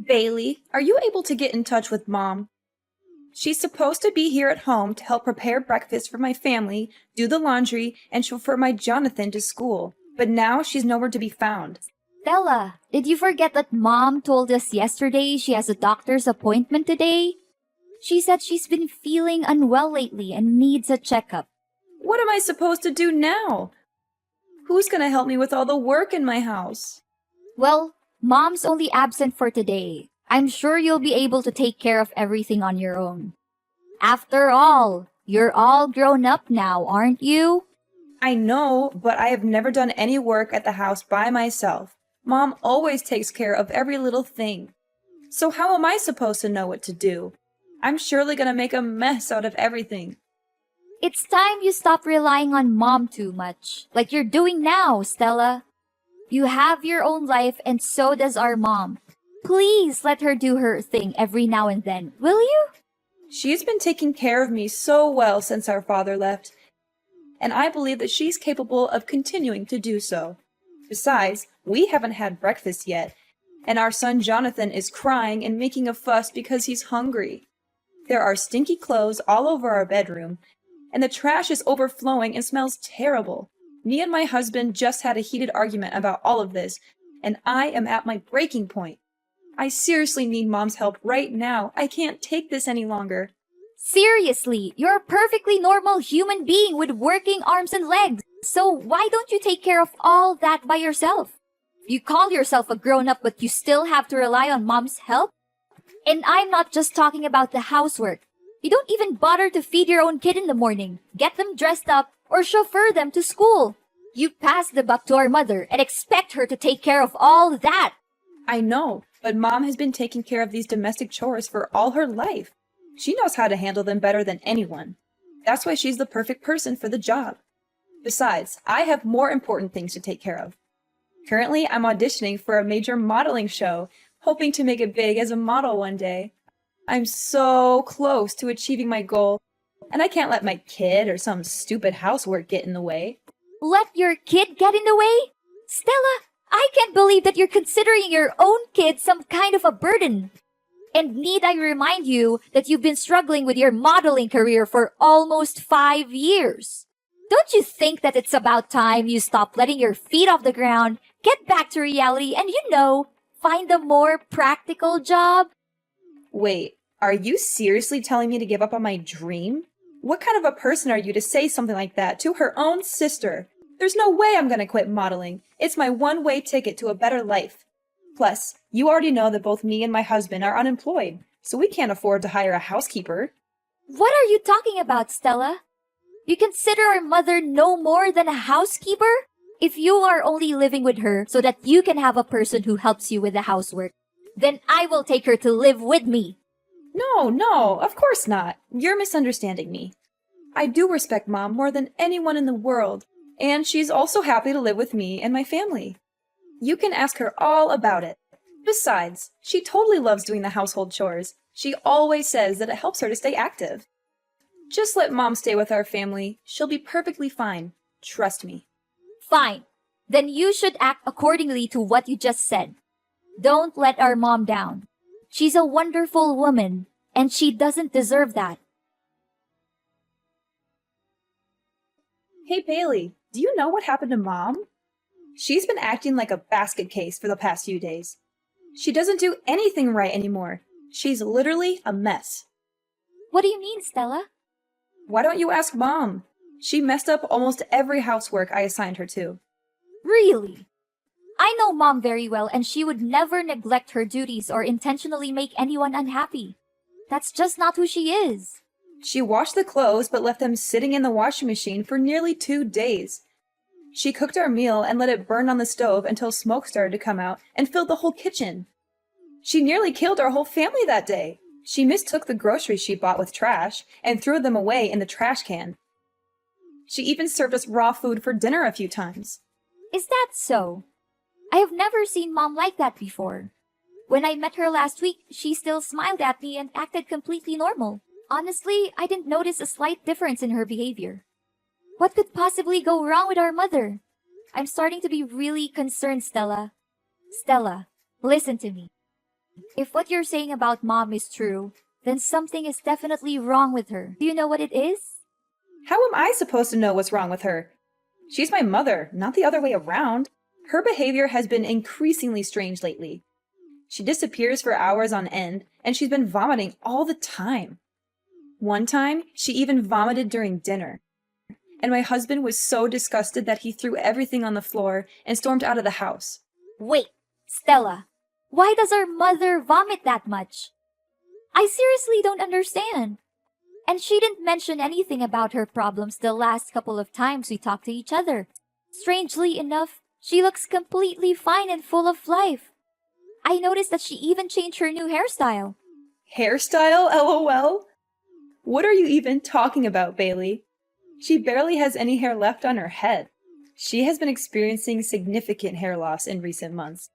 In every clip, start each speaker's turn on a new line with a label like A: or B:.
A: Bailey, are you able to get in touch with Mom? She's supposed to be here at home to help prepare breakfast for my family, do the laundry, and chauffeur my Jonathan to school. But now she's nowhere to be found.
B: Stella, did you forget that Mom told us yesterday she has a doctor's appointment today? She said she's been feeling unwell lately and needs a checkup.
A: What am I supposed to do now? Who's gonna help me with all the work in my house?
B: Well, Mom's only absent for today. I'm sure you'll be able to take care of everything on your own. After all, you're all grown up now, aren't you?
A: I know, but I have never done any work at the house by myself. Mom always takes care of every little thing. So how am I supposed to know what to do? I'm surely gonna make a mess out of everything.
B: It's time you stop relying on Mom too much, like you're doing now, Stella. You have your own life and so does our mom. Please let her do her thing every now and then, will you?
A: She's been taking care of me so well since our father left, and I believe that she's capable of continuing to do so. Besides, we haven't had breakfast yet, and our son Jonathan is crying and making a fuss because he's hungry. There are stinky clothes all over our bedroom, and the trash is overflowing and smells terrible. Me and my husband just had a heated argument about all of this, and I am at my breaking point. I seriously need Mom's help right now. I can't take this any longer.
B: Seriously, you're a perfectly normal human being with working arms and legs. So why don't you take care of all that by yourself? You call yourself a grown-up, but you still have to rely on Mom's help? And I'm not just talking about the housework. You don't even bother to feed your own kid in the morning, get them dressed up, or chauffeur them to school. You pass the buck to our mother and expect her to take care of all that.
A: I know, but Mom has been taking care of these domestic chores for all her life. She knows how to handle them better than anyone. That's why she's the perfect person for the job. Besides, I have more important things to take care of. Currently, I'm auditioning for a major modeling show, hoping to make it big as a model one day. I'm so close to achieving my goal, and I can't let my kid or some stupid housework get in the way.
B: Let your kid get in the way? Stella, I can't believe that you're considering your own kid some kind of a burden. And need I remind you that you've been struggling with your modeling career for almost 5 years? Don't you think that it's about time you stop letting your feet off the ground, get back to reality, and find a more practical job?
A: Wait, are you seriously telling me to give up on my dream? What kind of a person are you to say something like that to her own sister? There's no way I'm gonna quit modeling. It's my one-way ticket to a better life. Plus, you already know that both me and my husband are unemployed, so we can't afford to hire a housekeeper.
B: What are you talking about, Stella? You consider our mother no more than a housekeeper? If you are only living with her so that you can have a person who helps you with the housework, then I will take her to live with me.
A: No, of course not. You're misunderstanding me. I do respect Mom more than anyone in the world, and she's also happy to live with me and my family. You can ask her all about it. Besides, she totally loves doing the household chores. She always says that it helps her to stay active. Just let Mom stay with our family. She'll be perfectly fine. Trust me.
B: Fine. Then you should act accordingly to what you just said. Don't let our mom down. She's a wonderful woman, and she doesn't deserve that.
A: Hey Bailey, do you know what happened to Mom? She's been acting like a basket case for the past few days. She doesn't do anything right anymore. She's literally a mess.
B: What do you mean, Stella?
A: Why don't you ask Mom? She messed up almost every housework I assigned her to.
B: Really? I know Mom very well, and she would never neglect her duties or intentionally make anyone unhappy. That's just not who she is.
A: She washed the clothes but left them sitting in the washing machine for nearly 2 days. She cooked our meal and let it burn on the stove until smoke started to come out and filled the whole kitchen. She nearly killed our whole family that day. She mistook the groceries she bought with trash and threw them away in the trash can. She even served us raw food for dinner a few times.
B: Is that so? I have never seen Mom like that before. When I met her last week, she still smiled at me and acted completely normal. Honestly, I didn't notice a slight difference in her behavior. What could possibly go wrong with our mother? I'm starting to be really concerned, Stella. Stella, listen to me. If what you're saying about mom is true, then something is definitely wrong with her. Do you know what it is?
A: How am I supposed to know what's wrong with her? She's my mother, not the other way around. Her behavior has been increasingly strange lately. She disappears for hours on end, and she's been vomiting all the time. One time, she even vomited during dinner. And my husband was so disgusted that he threw everything on the floor and stormed out of the house.
B: Wait, Stella, why does our mother vomit that much? I seriously don't understand. And she didn't mention anything about her problems the last couple of times we talked to each other. Strangely enough, she looks completely fine and full of life. I noticed that she even changed her new hairstyle.
A: Hairstyle, lol? What are you even talking about, Bailey? She barely has any hair left on her head. She has been experiencing significant hair loss in recent months.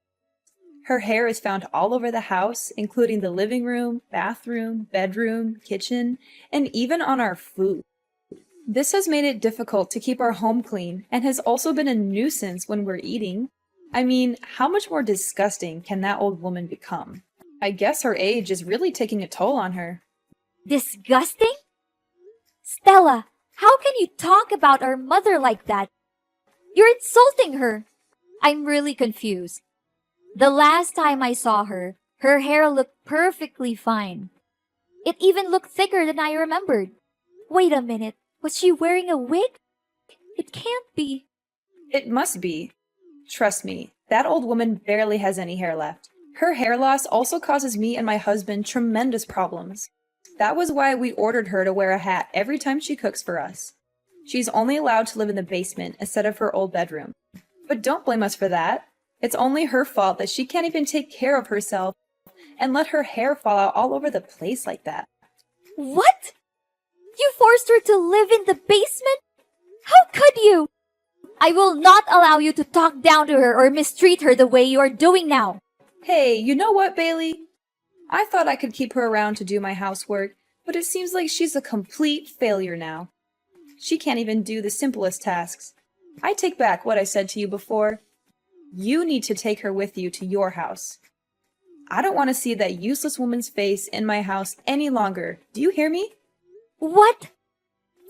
A: Her hair is found all over the house, including the living room, bathroom, bedroom, kitchen, and even on our food. This has made it difficult to keep our home clean and has also been a nuisance when we're eating. I mean, how much more disgusting can that old woman become? I guess her age is really taking a toll on her.
B: Disgusting? Stella, how can you talk about our mother like that? You're insulting her. I'm really confused. The last time I saw her, her hair looked perfectly fine. It even looked thicker than I remembered. Wait a minute, was she wearing a wig? It can't be.
A: It must be. Trust me, that old woman barely has any hair left. Her hair loss also causes me and my husband tremendous problems. That was why we ordered her to wear a hat every time she cooks for us. She's only allowed to live in the basement instead of her old bedroom. But don't blame us for that. It's only her fault that she can't even take care of herself and let her hair fall out all over the place like that.
B: What? You forced her to live in the basement? How could you? I will not allow you to talk down to her or mistreat her the way you are doing now.
A: Hey, you know what, Bailey? I thought I could keep her around to do my housework, but it seems like she's a complete failure now. She can't even do the simplest tasks. I take back what I said to you before. You need to take her with you to your house. I don't want to see that useless woman's face in my house any longer. Do you hear me?
B: What?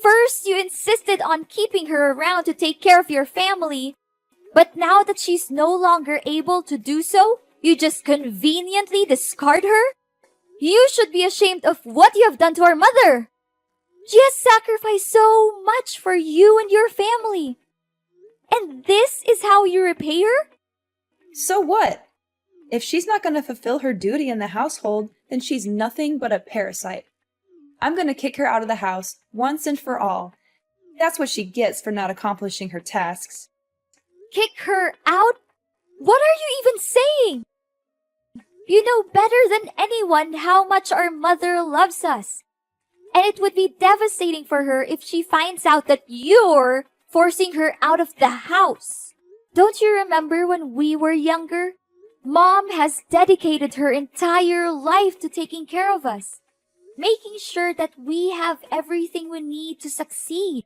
B: First, you insisted on keeping her around to take care of your family. But now that she's no longer able to do so, you just conveniently discard her? You should be ashamed of what you have done to our mother. She has sacrificed so much for you and your family. And this is how you repay her?
A: So what? If she's not going to fulfill her duty in the household, then she's nothing but a parasite. I'm going to kick her out of the house once and for all. That's what she gets for not accomplishing her tasks.
B: Kick her out? What are you even saying? You know better than anyone how much our mother loves us. And it would be devastating for her if she finds out that you're forcing her out of the house. Don't you remember when we were younger? Mom has dedicated her entire life to taking care of us, making sure that we have everything we need to succeed.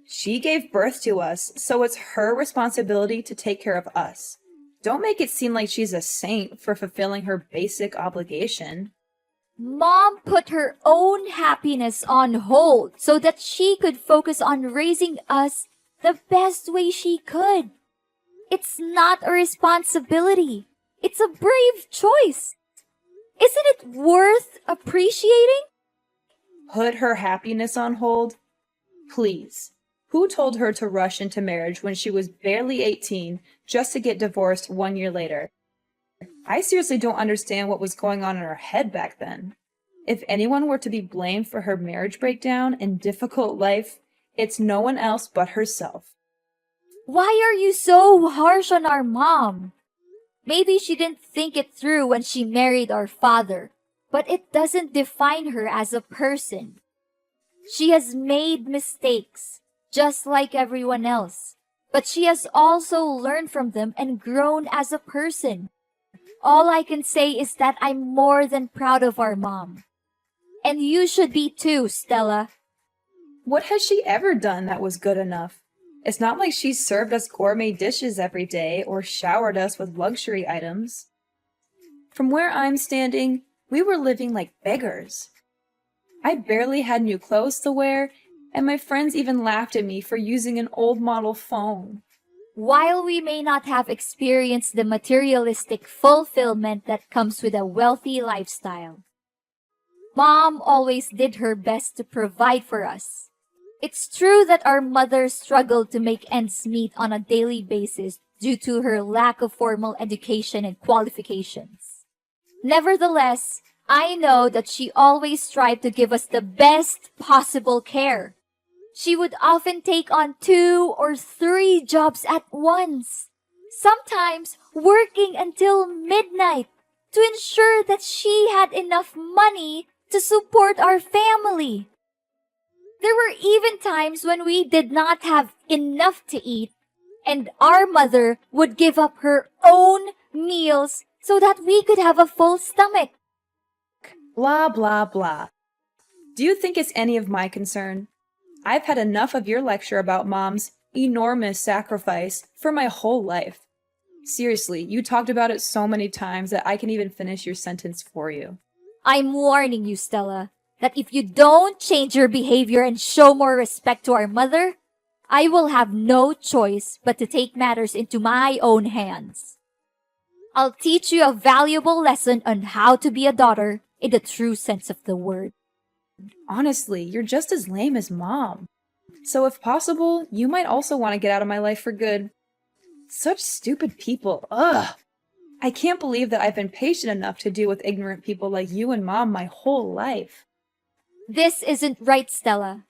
A: She gave birth to us, so it's her responsibility to take care of us. Don't make it seem like she's a saint for fulfilling her basic obligation.
B: Mom put her own happiness on hold so that she could focus on raising us the best way she could. It's not a responsibility. It's a brave choice. Isn't it worth appreciating?
A: Put her happiness on hold? Please. Who told her to rush into marriage when she was barely 18 just to get divorced 1 year later? I seriously don't understand what was going on in her head back then. If anyone were to be blamed for her marriage breakdown and difficult life, it's no one else but herself.
B: Why are you so harsh on our mom? Maybe she didn't think it through when she married our father, but it doesn't define her as a person. She has made mistakes, just like everyone else, but she has also learned from them and grown as a person. All I can say is that I'm more than proud of our mom. And you should be too, Stella.
A: What has she ever done that was good enough? It's not like she's served us gourmet dishes every day or showered us with luxury items. From where I'm standing, we were living like beggars. I barely had new clothes to wear, and my friends even laughed at me for using an old model phone.
B: While we may not have experienced the materialistic fulfillment that comes with a wealthy lifestyle, Mom always did her best to provide for us. It's true that our mother struggled to make ends meet on a daily basis due to her lack of formal education and qualifications. Nevertheless, I know that she always tried to give us the best possible care. She would often take on 2 or 3 jobs at once, sometimes working until midnight to ensure that she had enough money to support our family. There were even times when we did not have enough to eat, and our mother would give up her own meals so that we could have a full stomach.
A: Blah, blah, blah. Do you think it's any of my concern? I've had enough of your lecture about Mom's enormous sacrifice for my whole life. Seriously, you talked about it so many times that I can even finish your sentence for you.
B: I'm warning you, Stella, that if you don't change your behavior and show more respect to our mother, I will have no choice but to take matters into my own hands. I'll teach you a valuable lesson on how to be a daughter in the true sense of the word.
A: Honestly, you're just as lame as Mom. So if possible, you might also want to get out of my life for good. Such stupid people, ugh! I can't believe that I've been patient enough to deal with ignorant people like you and Mom my whole life.
B: This isn't right, Stella.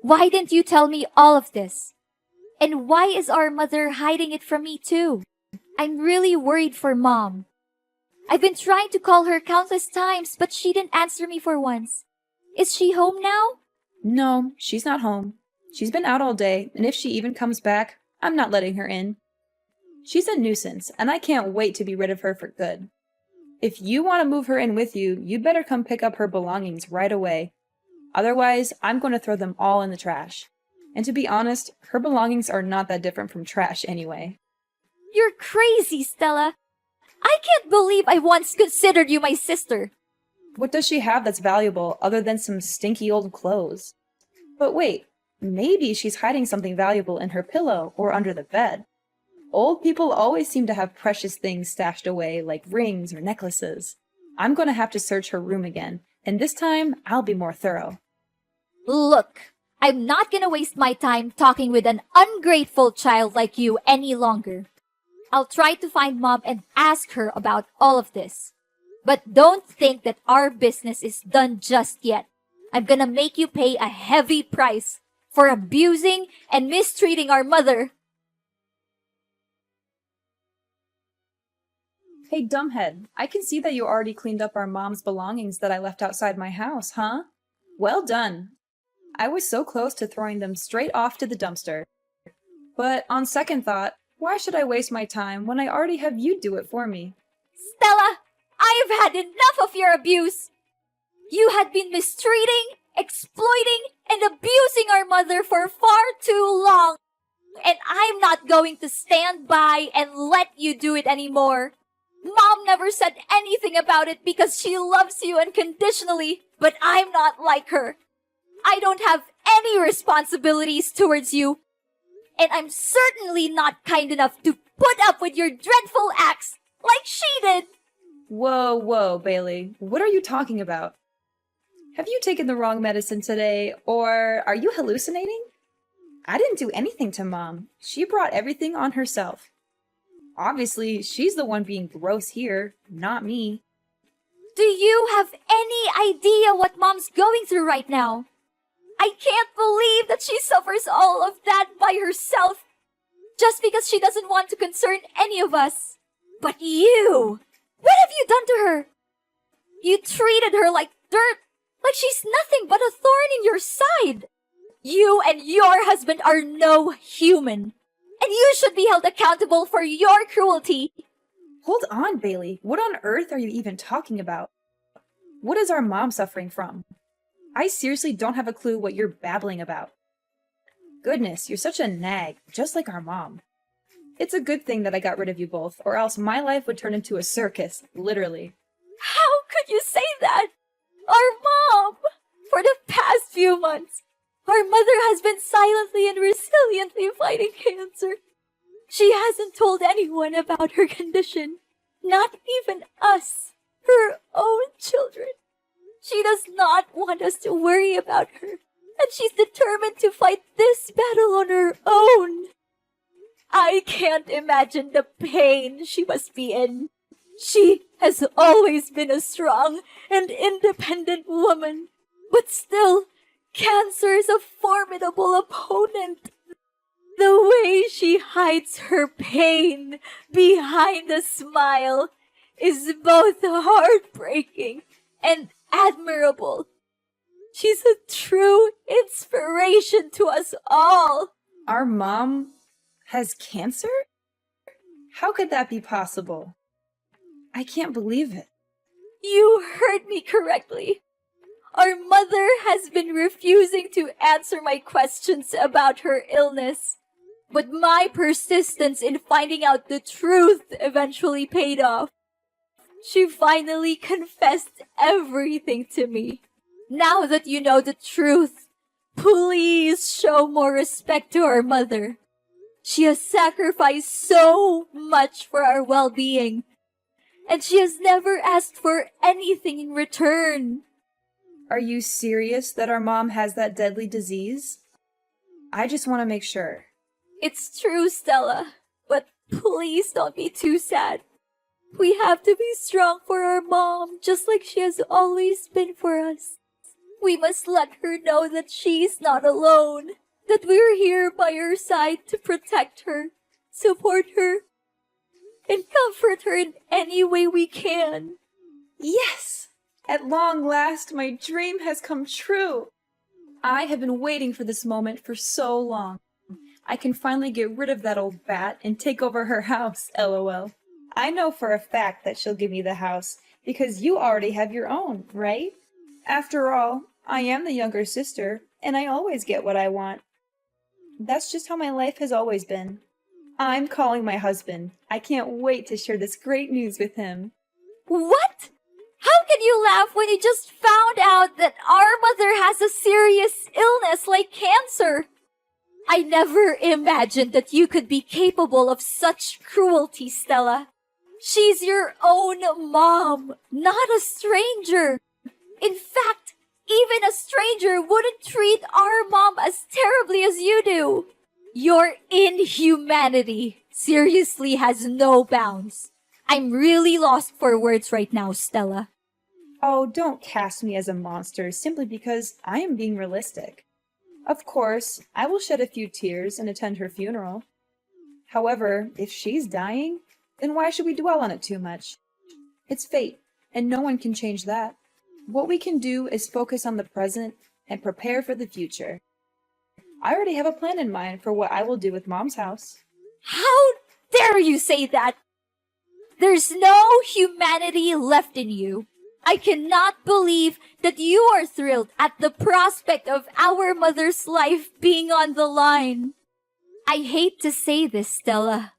B: Why didn't you tell me all of this? And why is our mother hiding it from me too? I'm really worried for Mom. I've been trying to call her countless times, but she didn't answer me for once. Is she home now?
A: No, she's not home. She's been out all day, and if she even comes back, I'm not letting her in. She's a nuisance, and I can't wait to be rid of her for good. If you want to move her in with you, you'd better come pick up her belongings right away. Otherwise, I'm going to throw them all in the trash. And to be honest, her belongings are not that different from trash anyway.
B: You're crazy, Stella. I can't believe I once considered you my sister.
A: What does she have that's valuable other than some stinky old clothes? But wait, maybe she's hiding something valuable in her pillow or under the bed. Old people always seem to have precious things stashed away, like rings or necklaces. I'm going to have to search her room again, and this time I'll be more thorough.
B: Look, I'm not gonna waste my time talking with an ungrateful child like you any longer. I'll try to find Mom and ask her about all of this. But don't think that our business is done just yet. I'm gonna make you pay a heavy price for abusing and mistreating our mother.
A: Hey, dumbhead, I can see that you already cleaned up our Mom's belongings that I left outside my house, huh? Well done. I was so close to throwing them straight off to the dumpster. But on second thought, why should I waste my time when I already have you do it for me?
B: Stella, I've had enough of your abuse. You had been mistreating, exploiting, and abusing our mother for far too long. And I'm not going to stand by and let you do it anymore. Mom never said anything about it because she loves you unconditionally, but I'm not like her. I don't have any responsibilities towards you. And I'm certainly not kind enough to put up with your dreadful acts like she did.
A: Whoa, Bailey. What are you talking about? Have you taken the wrong medicine today, or are you hallucinating? I didn't do anything to Mom. She brought everything on herself. Obviously, she's the one being gross here, not me.
B: Do you have any idea what Mom's going through right now? I can't believe that she suffers all of that by herself just because she doesn't want to concern any of us. But you! What have you done to her? You treated her like dirt, like she's nothing but a thorn in your side. You and your husband are no human, and you should be held accountable for your cruelty.
A: Hold on, Bailey. What on earth are you even talking about? What is our Mom suffering from? I seriously don't have a clue what you're babbling about. Goodness, you're such a nag, just like our Mom. It's a good thing that I got rid of you both, or else my life would turn into a circus, literally.
B: How could you say that? Our mom! For the past few months, our mother has been silently and resiliently fighting cancer. She hasn't told anyone about her condition, not even us, her own children. She does not want us to worry about her, and she's determined to fight this battle on her own. I can't imagine the pain she must be in. She has always been a strong and independent woman, but still, cancer is a formidable opponent. The way she hides her pain behind a smile is both heartbreaking and admirable. She's a true inspiration to us all.
A: Our mom has cancer? How could that be possible? I can't believe it.
B: You heard me correctly. Our mother has been refusing to answer my questions about her illness. But my persistence in finding out the truth eventually paid off. She finally confessed everything to me. Now that you know the truth, please show more respect to our mother. She has sacrificed so much for our well-being, and she has never asked for anything in return.
A: Are you serious that our mom has that deadly disease? I just want to make sure.
B: It's true, Stella, but please don't be too sad. We have to be strong for our mom, just like she has always been for us. We must let her know that she's not alone, that we're here by her side to protect her, support her, and comfort her in any way we can.
A: Yes! At long last, my dream has come true. I have been waiting for this moment for so long. I can finally get rid of that old bat and take over her house, LOL. I know for a fact that she'll give me the house, because you already have your own, right? After all, I am the younger sister, and I always get what I want. That's just how my life has always been. I'm calling my husband. I can't wait to share this great news with him.
B: What? How can you laugh when you just found out that our mother has a serious illness like cancer? I never imagined that you could be capable of such cruelty, Stella. She's your own mom, not a stranger. In fact, even a stranger wouldn't treat our mom as terribly as you do. Your inhumanity seriously has no bounds. I'm really lost for words right now, Stella.
A: Oh, don't cast me as a monster simply because I am being realistic. Of course, I will shed a few tears and attend her funeral. However, if she's dying, then why should we dwell on it too much? It's fate, and no one can change that. What we can do is focus on the present and prepare for the future. I already have a plan in mind for what I will do with Mom's house.
B: How dare you say that? There's no humanity left in you. I cannot believe that you are thrilled at the prospect of our mother's life being on the line. I hate to say this, Stella,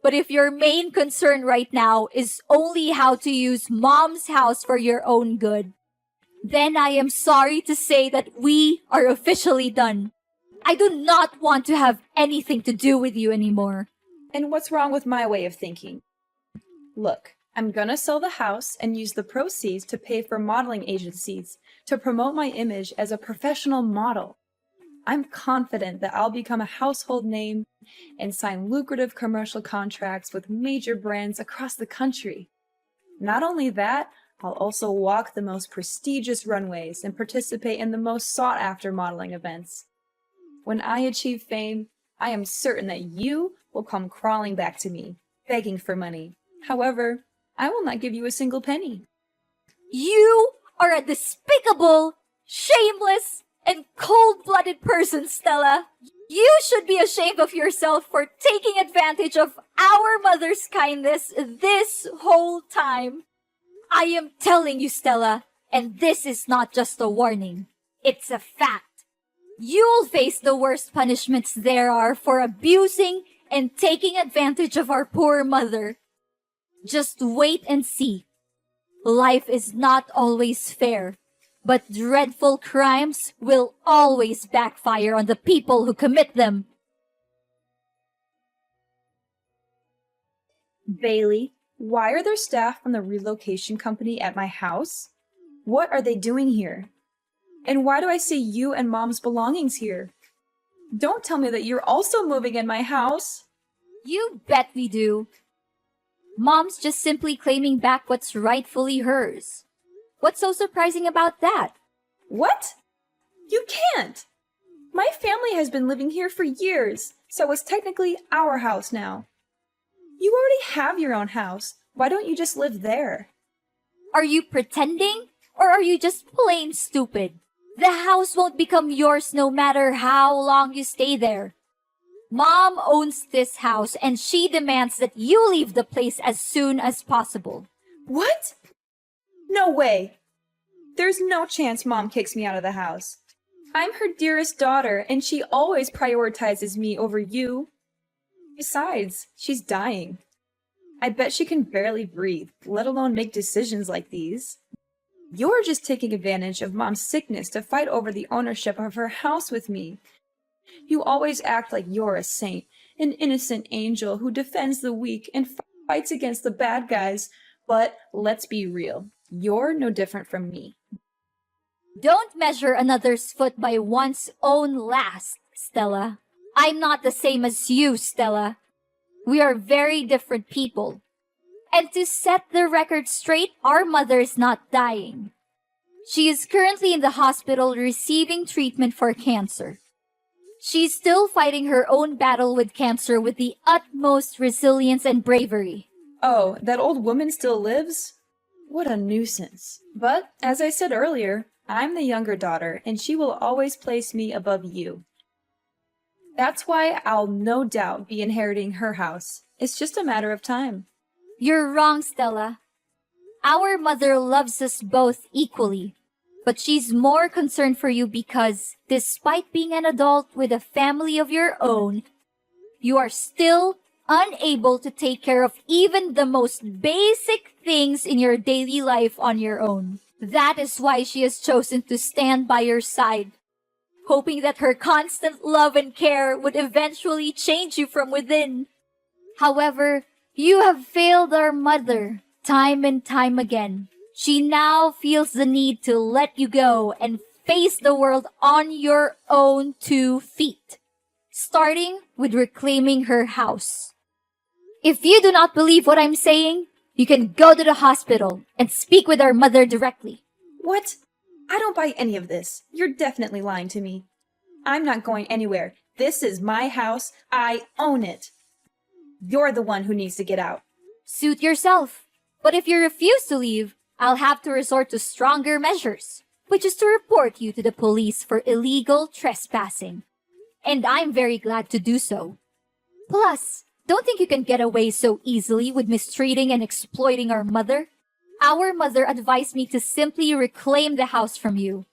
B: but if your main concern right now is only how to use Mom's house for your own good, then I am sorry to say that we are officially done. I do not want to have anything to do with you anymore.
A: And what's wrong with my way of thinking? Look, I'm gonna sell the house and use the proceeds to pay for modeling agencies to promote my image as a professional model. I'm confident that I'll become a household name and sign lucrative commercial contracts with major brands across the country. Not only that, I'll also walk the most prestigious runways and participate in the most sought-after modeling events. When I achieve fame, I am certain that you will come crawling back to me, begging for money. However, I will not give you a single penny.
B: You are a despicable, shameless, and cold-blooded person, Stella. You should be ashamed of yourself for taking advantage of our mother's kindness this whole time. I am telling you, Stella, and this is not just a warning. It's a fact. You'll face the worst punishments there are for abusing and taking advantage of our poor mother. Just wait and see. Life is not always fair, but dreadful crimes will always backfire on the people who commit them.
A: Bailey, why are there staff from the relocation company at my house? What are they doing here? And why do I see you and Mom's belongings here? Don't tell me that you're also moving in my house.
B: You bet we do. Mom's just simply claiming back what's rightfully hers. What's so surprising about that?
A: What? You can't! My family has been living here for years, so it's technically our house now. You already have your own house. Why don't you just live there?
B: Are you pretending? Or are you just plain stupid? The house won't become yours no matter how long you stay there. Mom owns this house and she demands that you leave the place as soon as possible.
A: What? No way. There's no chance Mom kicks me out of the house. I'm her dearest daughter and she always prioritizes me over you. Besides, she's dying. I bet she can barely breathe, let alone make decisions like these. You're just taking advantage of Mom's sickness to fight over the ownership of her house with me. You always act like you're a saint, an innocent angel who defends the weak and fights against the bad guys. But let's be real, you're no different from me.
B: Don't measure another's foot by one's own last, Stella. I'm not the same as you, Stella. We are very different people. And to set the record straight, our mother is not dying. She is currently in the hospital receiving treatment for cancer. She's still fighting her own battle with cancer with the utmost resilience and bravery.
A: Oh, that old woman still lives? What a nuisance. But, as I said earlier, I'm the younger daughter, and she will always place me above you. That's why I'll no doubt be inheriting her house. It's just a matter of time.
B: You're wrong, Stella. Our mother loves us both equally, but she's more concerned for you because, despite being an adult with a family of your own, you are still unable to take care of even the most basic things in your daily life on your own. That is why she has chosen to stand by your side, hoping that her constant love and care would eventually change you from within. However, you have failed our mother time and time again. She now feels the need to let you go and face the world on your own 2 feet, starting with reclaiming her house. If you do not believe what I'm saying, you can go to the hospital and speak with our mother directly.
A: What? I don't buy any of this. You're definitely lying to me. I'm not going anywhere. This is my house. I own it. You're the one who needs to get out.
B: Suit yourself. But if you refuse to leave, I'll have to resort to stronger measures, which is to report you to the police for illegal trespassing. And I'm very glad to do so. Plus, don't think you can get away so easily with mistreating and exploiting our mother. Our mother advised me to simply reclaim the house from you.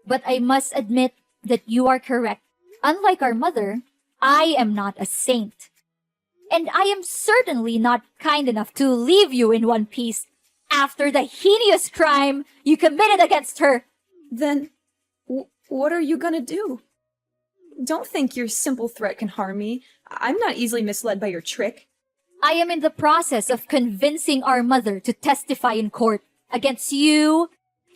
B: But I must admit that you are correct. Unlike our mother, I am not a saint. And I am certainly not kind enough to leave you in one piece after the heinous crime you committed against her.
A: Then, what are you gonna do? Don't think your simple threat can harm me. I'm not easily misled by your trick.
B: I am in the process of convincing our mother to testify in court against you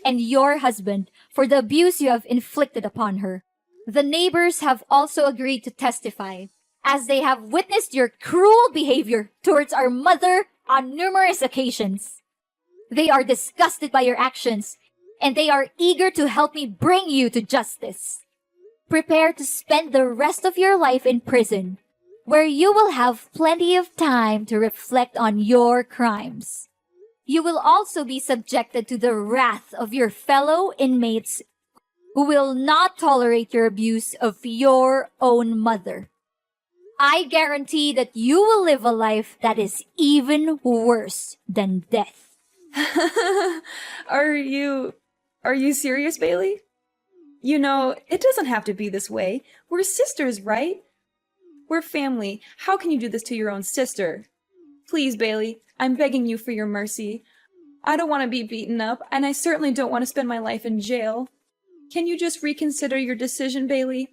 B: and your husband for the abuse you have inflicted upon her. The neighbors have also agreed to testify, as they have witnessed your cruel behavior towards our mother on numerous occasions. They are disgusted by your actions, and they are eager to help me bring you to justice. Prepare to spend the rest of your life in prison, where you will have plenty of time to reflect on your crimes. You will also be subjected to the wrath of your fellow inmates who will not tolerate your abuse of your own mother. I guarantee that you will live a life that is even worse than death.
A: Are you serious, Bailey? You know, it doesn't have to be this way. We're sisters, right? We're family. How can you do this to your own sister? Please, Bailey, I'm begging you for your mercy. I don't want to be beaten up, and I certainly don't want to spend my life in jail. Can you just reconsider your decision, Bailey?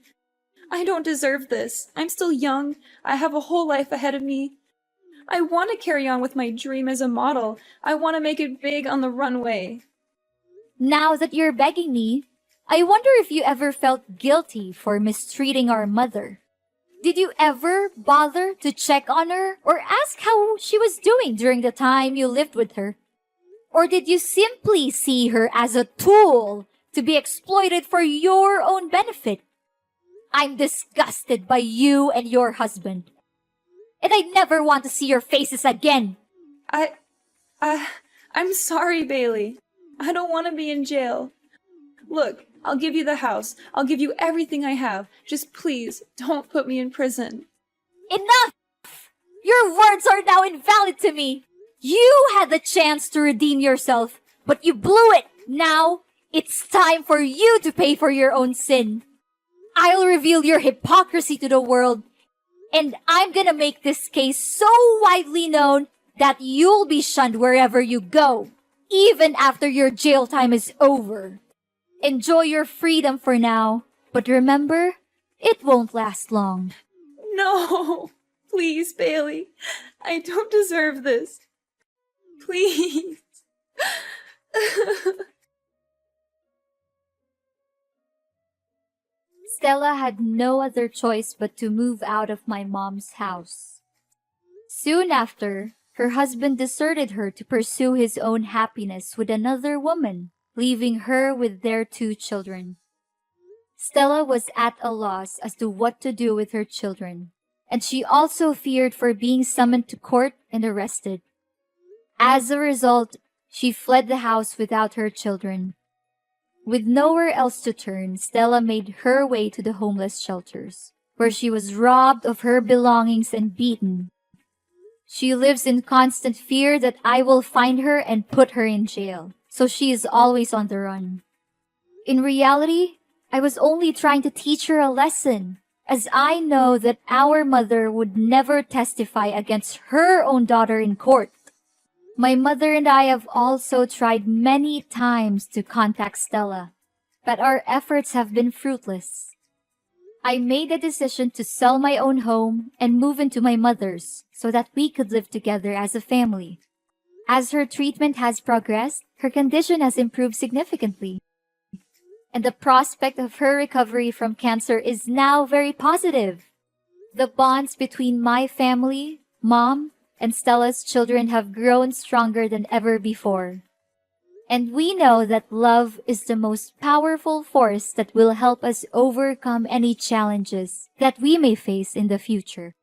A: I don't deserve this. I'm still young. I have a whole life ahead of me. I want to carry on with my dream as a model. I want to make it big on the runway.
B: Now that you're begging me, I wonder if you ever felt guilty for mistreating our mother. Did you ever bother to check on her or ask how she was doing during the time you lived with her? Or did you simply see her as a tool to be exploited for your own benefit? I'm disgusted by you and your husband. And I never want to see your faces again.
A: I'm sorry, Bailey. I don't want to be in jail. Look, I'll give you the house. I'll give you everything I have. Just please, don't put me in prison.
B: Enough! Your words are now invalid to me. You had the chance to redeem yourself, but you blew it. Now, it's time for you to pay for your own sin. I'll reveal your hypocrisy to the world, and I'm gonna make this case so widely known that you'll be shunned wherever you go, even after your jail time is over. Enjoy your freedom for now, but remember, it won't last long.
A: No, please, Bailey. I don't deserve this. Please.
B: Stella had no other choice but to move out of my mom's house. Soon after, her husband deserted her to pursue his own happiness with another woman, leaving her with their 2 children. Stella was at a loss as to what to do with her children, and she also feared for being summoned to court and arrested. As a result, she fled the house without her children. With nowhere else to turn, Stella made her way to the homeless shelters, where she was robbed of her belongings and beaten. She lives in constant fear that I will find her and put her in jail, so she is always on the run. In reality, I was only trying to teach her a lesson, as I know that our mother would never testify against her own daughter in court. My mother and I have also tried many times to contact Stella, but our efforts have been fruitless. I made a decision to sell my own home and move into my mother's so that we could live together as a family. As her treatment has progressed, her condition has improved significantly, and the prospect of her recovery from cancer is now very positive. The bonds between my family, Mom, and Stella's children have grown stronger than ever before. And we know that love is the most powerful force that will help us overcome any challenges that we may face in the future.